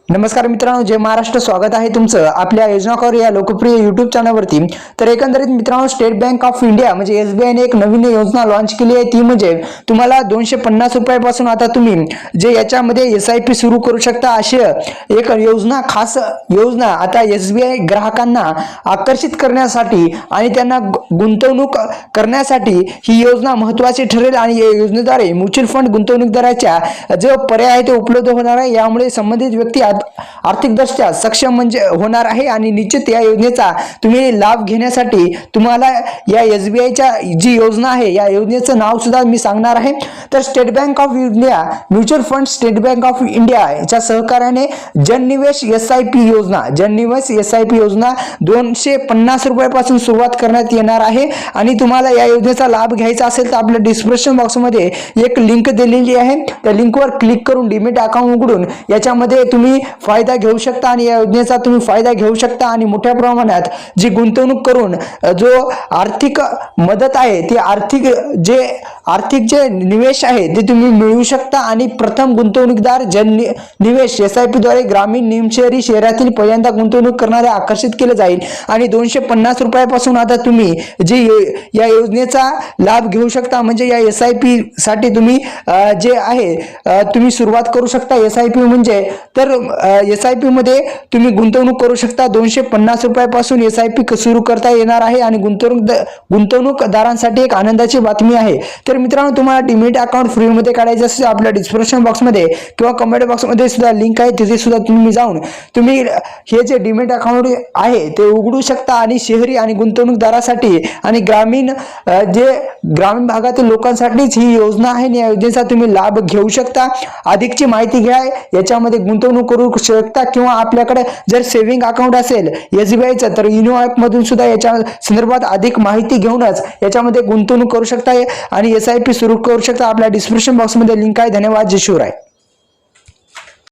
नमस्कार मित्रांनो, जय महाराष्ट्र. स्वागत आहे तुमचं आपल्या योजना कवर या लोकप्रिय युट्यूब चॅनलवरती. तर एकंदरीत मित्रांनो, स्टेट बँक ऑफ इंडिया म्हणजे एसबीआय ने एक नवीन योजना लॉन्च केली आहे. ती म्हणजे तुम्हाला 250 रुपयापासून आता तुम्ही जे याच्यामध्ये एसआयपी सुरू करू शकता, अशी एक योजना, खास योजना आता एसबीआय ग्राहकांना आकर्षित करण्यासाठी आणि त्यांना गुंतवणूक करण्यासाठी ही योजना महत्त्वाची ठरेल. आणि या योजनेद्वारे म्युच्युअल फंड गुंतवणूकदाराच्या जो पर्याय आहे ते उपलब्ध होणार आहे. यामुळे संबंधित व्यक्ती आर्थिकदृष्ट्या सक्षम म्हणजे होणार आहे. आणि निश्चित या योजनेचा तुम्ही लाभ घेण्यासाठी तुम्हाला या एसबीआयच्या जी योजना आहे या योजनेचं नाव सुद्धा मी सांगणार आहे. तर state bank of India mutual fund state bank of India याच्या सहकार्याने जननिवेश एसआयपी योजना 250 रुपयापासून सुरुवात करण्यात येणार आहे. आणि तुम्हाला या योजनेचा लाभ घ्यायचा असेल तर आपल्या डिस्क्रिप्शन बॉक्समध्ये एक लिंक दिलेली आहे. त्या लिंकवर क्लिक करून डीमॅट अकाउंट उघडून याच्यामध्ये तुम्ही फायदा घेऊ शकता आणि या योजनेचा तुम्ही फायदा घेऊ शकता. आणि मोठ्या प्रमाणात जी गुंतवणूक करून जो आर्थिक मदत आहे ती आर्थिक जे निवेश आहे ते तुम्ही मिळवू शकता. आणि प्रथम गुंतवणूकदार निवेश एसआयपी द्वारे ग्रामीण निमशहरी शहरातील पहिल्यांदा गुंतवणूक करणारे आकर्षित केले जाईल. आणि 250 रुपयापासून आता तुम्ही जे या योजनेचा लाभ घेऊ शकता. म्हणजे या एसआयपी साठी तुम्ही जे आहे तुम्ही सुरुवात करू शकता. एसआयपी म्हणजे तर एसआयपी मध्ये तुम्ही गुंतवणूक करू शकता. 250 रुपयापासून एसआयपी सुरू करता येणार आहे. आणि गुंतवणूकदारांसाठी एक आनंदाची बातमी आहे. तर मित्रांनो, तुम्हाला डीमॅट अकाउंट फ्री मध्ये काढायचं असेल आपल्या डिस्क्रिप्शन बॉक्समध्ये किंवा कमेंट बॉक्समध्ये सुद्धा लिंक आहे, तिथे सुद्धा तुम्ही जाऊन तुम्ही हे जे डीमॅट अकाउंट आहे ते उघडू शकता. आणि शहरी आणि गुंतवणूकदारासाठी आणि ग्रामीण भागातील लोकांसाठीच ही योजना आहे. या योजनेचा तुम्ही लाभ घेऊ शकता. अधिकची माहिती घ्या, याच्यामध्ये गुंतवणूक करू शकता. किंवा आपल्याकडे जर सेव्हिंग अकाउंट असेल एसबीआयचं तर इनो ॲप मधून सुद्धा याच्या संदर्भात अधिक माहिती घेऊनच याच्यामध्ये गुंतवणूक करू शकता आणि एसआयपी सुरू करू शकता. आपल्या डिस्क्रिप्शन बॉक्समध्ये लिंक आहे. धन्यवाद. जय शिवराय.